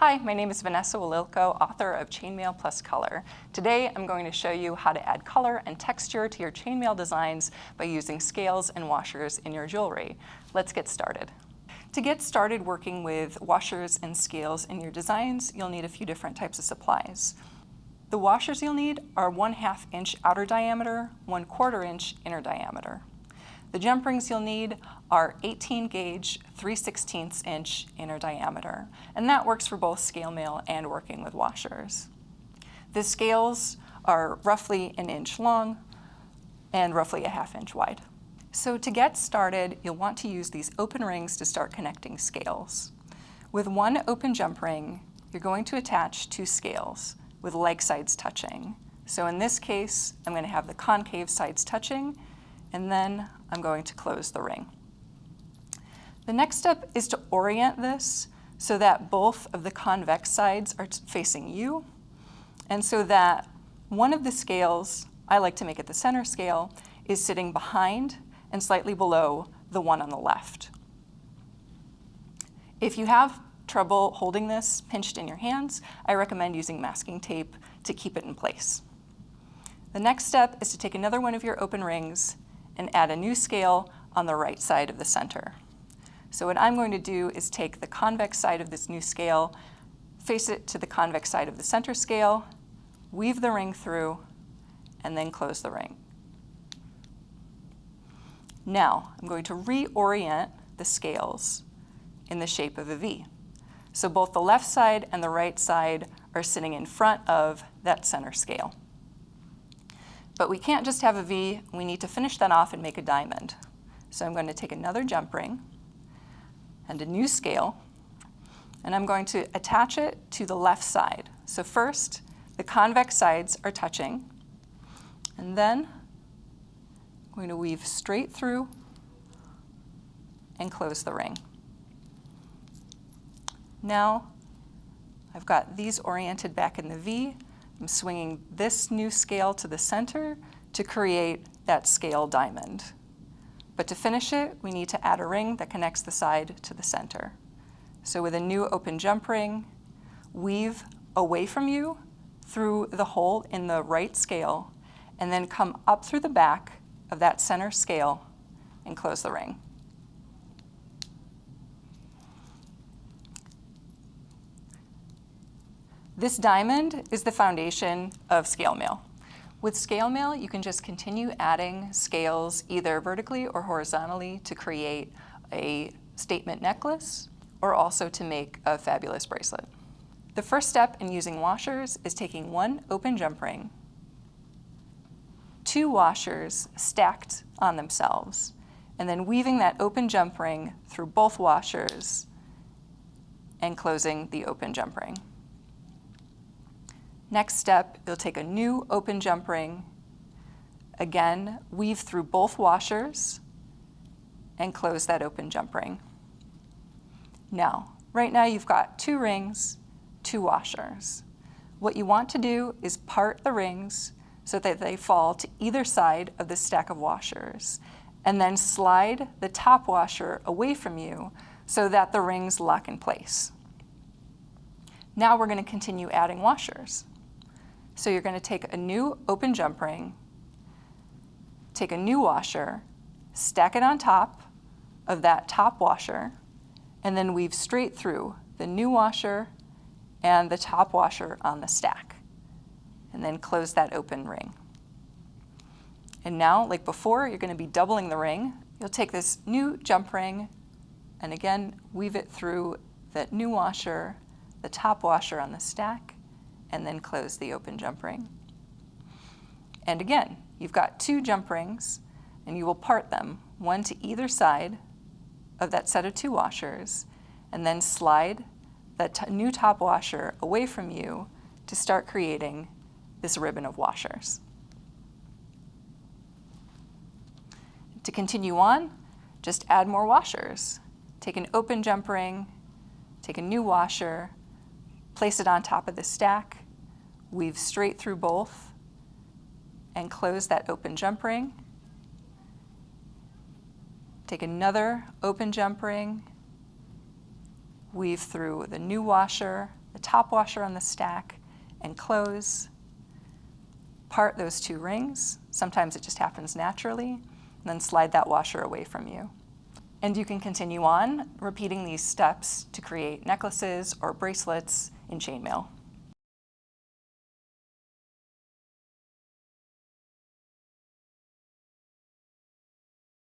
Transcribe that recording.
Hi, my name is Vanessa Walilko, author of Chainmaille plus Color. Today I'm going to show you how to add color and texture to your chainmail designs by using scales and washers in your jewelry. Let's get started. To get started working with washers and scales in your designs, you'll need a few different types of supplies. The washers you'll need are 1/2 inch outer diameter, 1/4 inch inner diameter. The jump rings you'll need are 18 gauge, 3/16 inch inner diameter, and that works for both scale mail and working with washers. The scales are roughly 1 inch long and roughly 1/2 inch wide. So to get started, you'll want to use these open rings to start connecting scales. With one open jump ring, you're going to attach 2 scales with leg sides touching. So in this case, I'm going to have the concave sides touching, and then I'm going to close the ring. The next step is to orient this so that both of the convex sides are facing you, and so that one of the scales, I like to make it the center scale, is sitting behind and slightly below the one on the left. If you have trouble holding this pinched in your hands, I recommend using masking tape to keep it in place. The next step is to take another one of your open rings and add a new scale on the right side of the center. So what I'm going to do is take the convex side of this new scale, face it to the convex side of the center scale, weave the ring through, and then close the ring. Now, I'm going to reorient the scales in the shape of a V. So both the left side and the right side are sitting in front of that center scale. But we can't just have a V, we need to finish that off and make a diamond. So I'm going to take another jump ring and a new scale, and I'm going to attach it to the left side. So first, the convex sides are touching, and then I'm going to weave straight through and close the ring. Now, I've got these oriented back in the V. I'm swinging this new scale to the center to create that scale diamond. But to finish it, we need to add a ring that connects the side to the center. So with a new open jump ring, weave away from you through the hole in the right scale, and then come up through the back of that center scale and close the ring. This diamond is the foundation of scale mail. With scale mail, you can just continue adding scales either vertically or horizontally to create a statement necklace or also to make a fabulous bracelet. The first step in using washers is taking one open jump ring, 2 washers stacked on themselves, and then weaving that open jump ring through both washers and closing the open jump ring. Next step, you'll take a new open jump ring, again, weave through both washers, and close that open jump ring. Now, right now you've got 2 rings, 2 washers. What you want to do is part the rings so that they fall to either side of the stack of washers, and then slide the top washer away from you so that the rings lock in place. Now we're going to continue adding washers. So you're going to take a new open jump ring, take a new washer, stack it on top of that top washer, and then weave straight through the new washer and the top washer on the stack, and then close that open ring. And now, like before, you're going to be doubling the ring. You'll take this new jump ring and again weave it through that new washer, the top washer on the stack, and then close the open jump ring. And again, you've got 2 jump rings, and you will part them, one to either side of that set of 2 washers, and then slide that new top washer away from you to start creating this ribbon of washers. To continue on, just add more washers. Take an open jump ring, take a new washer, place it on top of the stack, weave straight through both, and close that open jump ring. Take another open jump ring, weave through the new washer, the top washer on the stack and close. Part those two rings. Sometimes it just happens naturally. And then slide that washer away from you. And you can continue on repeating these steps to create necklaces or bracelets in chainmail.